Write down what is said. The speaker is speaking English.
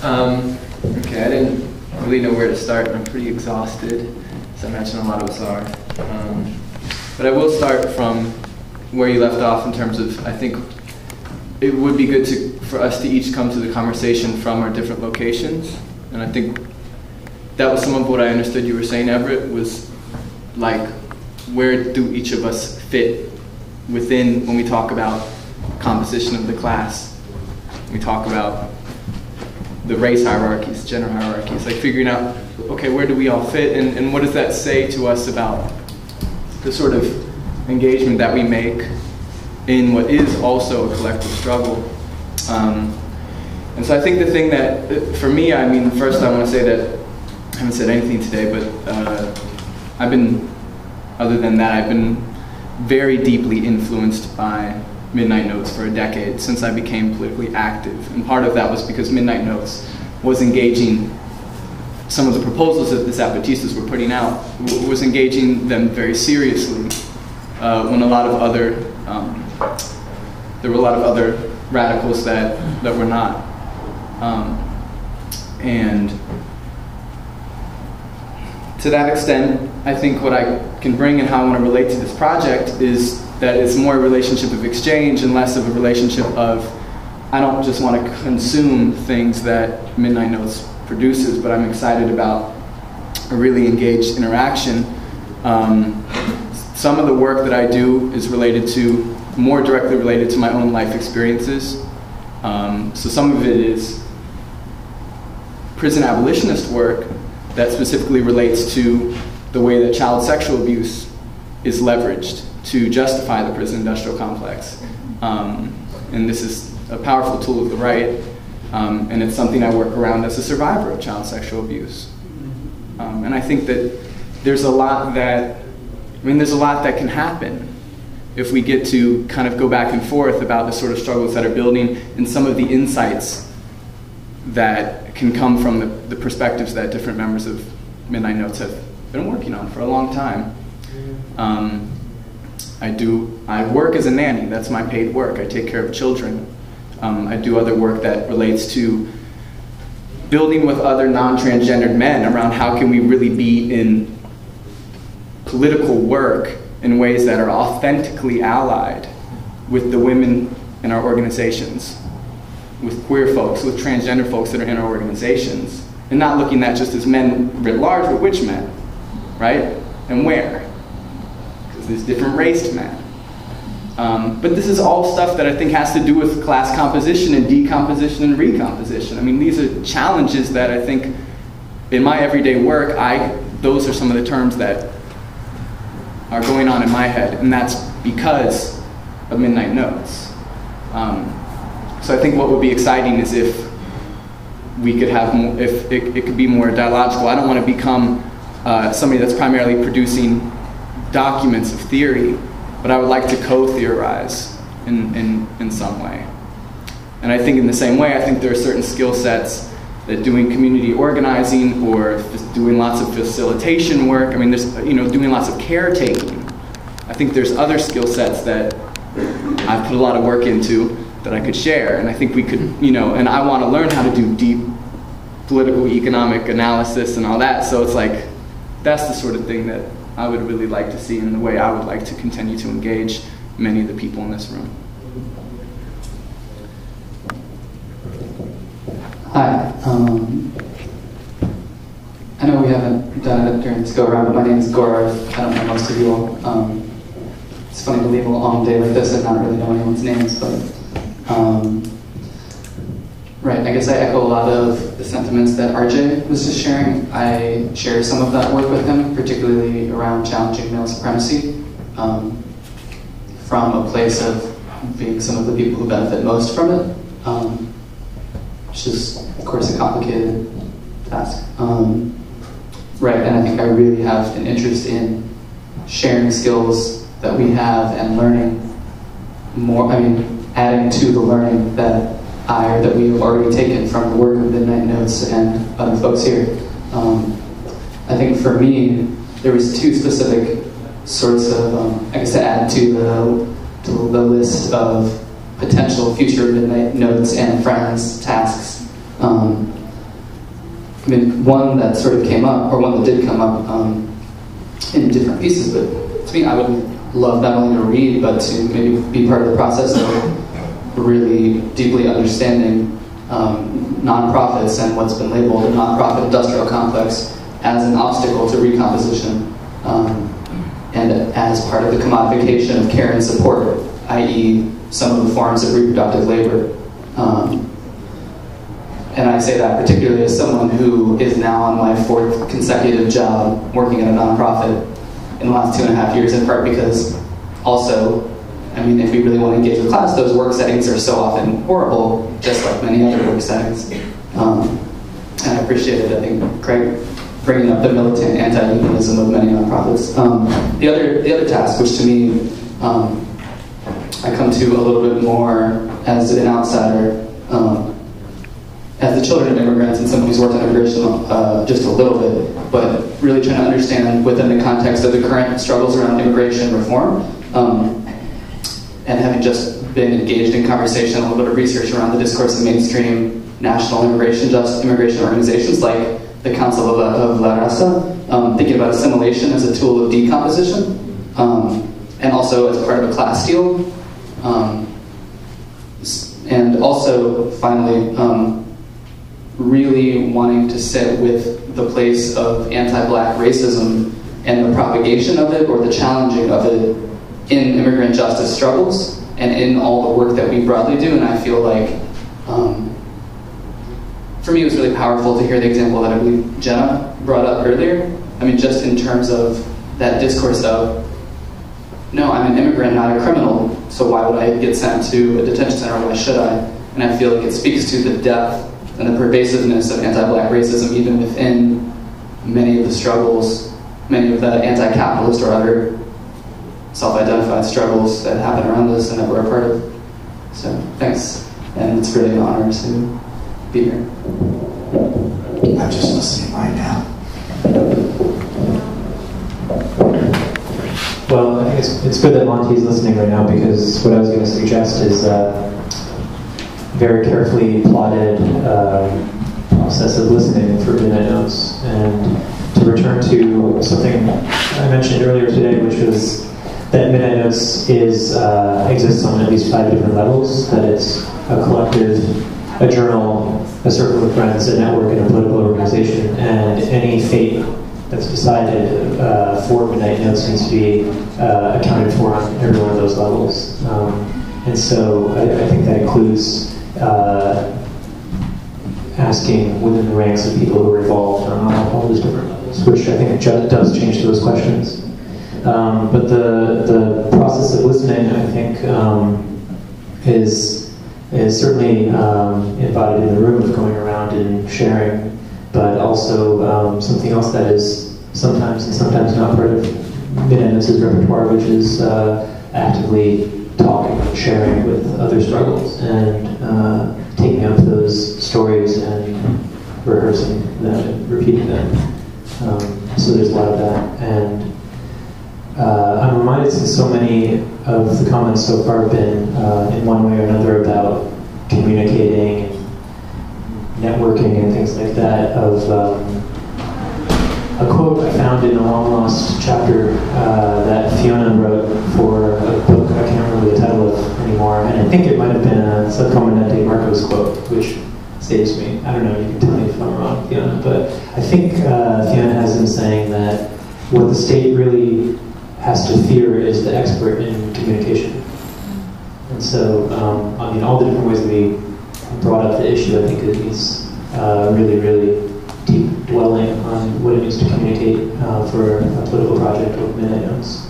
Okay, I didn't really know where to start. I'm pretty exhausted, as I imagine a lot of us are. But I will start from where you left off in terms of, I think it would be good for us to each come to the conversation from our different locations. And I think that was some of what I understood you were saying, Everett, was like, where do each of us fit within when we talk about composition of the class? We talk about the race hierarchies, gender hierarchies, like figuring out, okay, where do we all fit, and what does that say to us about the sort of engagement that we make in what is also a collective struggle. And so I think the thing that, for me, I mean, first I want to say that I haven't said anything today, but I've been, other than that, I've been very deeply influenced by Midnight Notes for a decade, since I became politically active. And part of that was because Midnight Notes was engaging some of the proposals that the Zapatistas were putting out, was engaging them very seriously, when a lot of other, there were a lot of other radicals that were not. And to that extent, I think what I can bring and how I want to relate to this project is that it's more a relationship of exchange and less of a relationship of, I don't just want to consume things that Midnight Notes produces, but I'm excited about a really engaged interaction. Some of the work that I do is related to, more directly related to my own life experiences. So some of it is prison abolitionist work that specifically relates to the way that child sexual abuse is leveraged to justify the prison industrial complex. And this is a powerful tool of the right, and it's something I work around as a survivor of child sexual abuse. And I think that there's a lot that, there's a lot that can happen if we get to kind of go back and forth about the sort of struggles that are building and some of the insights that can come from the perspectives that different members of Midnight Notes have been working on for a long time. I work as a nanny. That's my paid work. I take care of children. I do other work that relates to building with other non-transgendered men around how can we really be in political work in ways that are authentically allied with the women in our organizations, with queer folks, with transgender folks that are in our organizations, and not looking at just as men writ large, but which men, right? And where? Because there's different raced men. But this is all stuff that I think has to do with class composition and decomposition and recomposition. These are challenges that I think in my everyday work, those are some of the terms that are going on in my head, and that's because of Midnight Notes. So I think what would be exciting is if we could have more, if it could be more dialogical. I don't want to become somebody that's primarily producing documents of theory, but I would like to co-theorize in some way. And I think in the same way, I think there are certain skill sets that doing community organizing or doing lots of facilitation work, there's, doing lots of caretaking. I think there's other skill sets that I've put a lot of work into that I could share, and I think we could, and I want to learn how to do deep political economic analysis and all that, so it's like, that's the sort of thing that I would really like to see in the way I would like to continue to engage many of the people in this room. Hi. I know we haven't done it during this go-around, but my name is Gaurav. I don't know most of you all. It's funny to leave a long day like this and not really know anyone's names, but right, I guess I echo a lot of the sentiments that RJ was just sharing. I share some of that work with him, particularly around challenging male supremacy, from a place of being some of the people who benefit most from it, which is, of course, a complicated task. Right, and I think I really have an interest in sharing skills that we have and learning more, adding to the learning that that we have already taken from the work of Midnight Notes and other folks here. I think for me, there was two specific sorts of, to add to the list of potential future Midnight Notes and Friends tasks. I mean, one that sort of came up, or one that did come up in different pieces, but to me, I would love not only to read, but to maybe be part of the process of really deeply understanding nonprofits and what's been labeled a nonprofit industrial complex as an obstacle to recomposition, and as part of the commodification of care and support, i.e. some of the forms of reproductive labor. And I say that particularly as someone who is now on my 4th consecutive job working at a nonprofit in the last 2.5 years, in part because also, I mean, if we really want to engage with class, those work settings are so often horrible, just like many other work settings. And I appreciated, I think, Craig bringing up the militant anti-unionism of many nonprofits. The other task, which to me, I come to a little bit more as an outsider, as the children of immigrants and someone who's worked on immigration just a little bit, but really trying to understand within the context of the current struggles around immigration reform, and having just been engaged in conversation, a little bit of research around the discourse of mainstream national immigration organizations like the Council of La Raza, thinking about assimilation as a tool of decomposition, and also as part of a class deal, and also, finally, really wanting to sit with the place of anti-black racism and the propagation of it, or the challenging of it, in immigrant justice struggles and in all the work that we broadly do. And I feel like, for me, it was really powerful to hear the example that I believe Jenna brought up earlier. I mean, just in terms of that discourse of, no, I'm an immigrant, not a criminal, so why would I get sent to a detention center? Why should I? And I feel like it speaks to the depth and the pervasiveness of anti-black racism even within many of the struggles, many of the anti-capitalist or other self-identified struggles that happen around us and that we're a part of. So, thanks. And it's really an honor to be here. I'm just listening right now. Well, I think it's good that Monty's listening right now, because what I was going to suggest is very carefully plotted process of listening for Midnight Notes, and to return to something I mentioned earlier today, which was that Midnight Notes exists on at least 5 different levels, that it's a collective, a journal, a circle of friends, a network, and a political organization, and any fate that's decided for Midnight Notes needs to be accounted for on every one of those levels. And so I think that includes asking within the ranks of people who are involved on all those different levels, which I think does change those questions. But the process of listening, I think, is certainly embodied in the room of going around and sharing, but also something else that is sometimes and sometimes not part of Midnight Notes' repertoire, which is actively talking and sharing with other struggles and taking up those stories and rehearsing them and repeating them. So there's a lot of that. And I'm reminded, since so many of the comments so far have been in one way or another about communicating and networking and things like that, of a quote I found in a long-lost chapter that Fiona wrote for a book I can't remember the title of anymore, and I think it might have been a Subcomandante Marco's quote, which saves me. I don't know, you can tell me if I'm wrong, Fiona, but I think Fiona has him saying that what the state really has to fear is the expert in communication. And so, I mean, all the different ways that we brought up the issue, I think it needs really, really deep dwelling on what it means to communicate for a political project with Midnight Notes.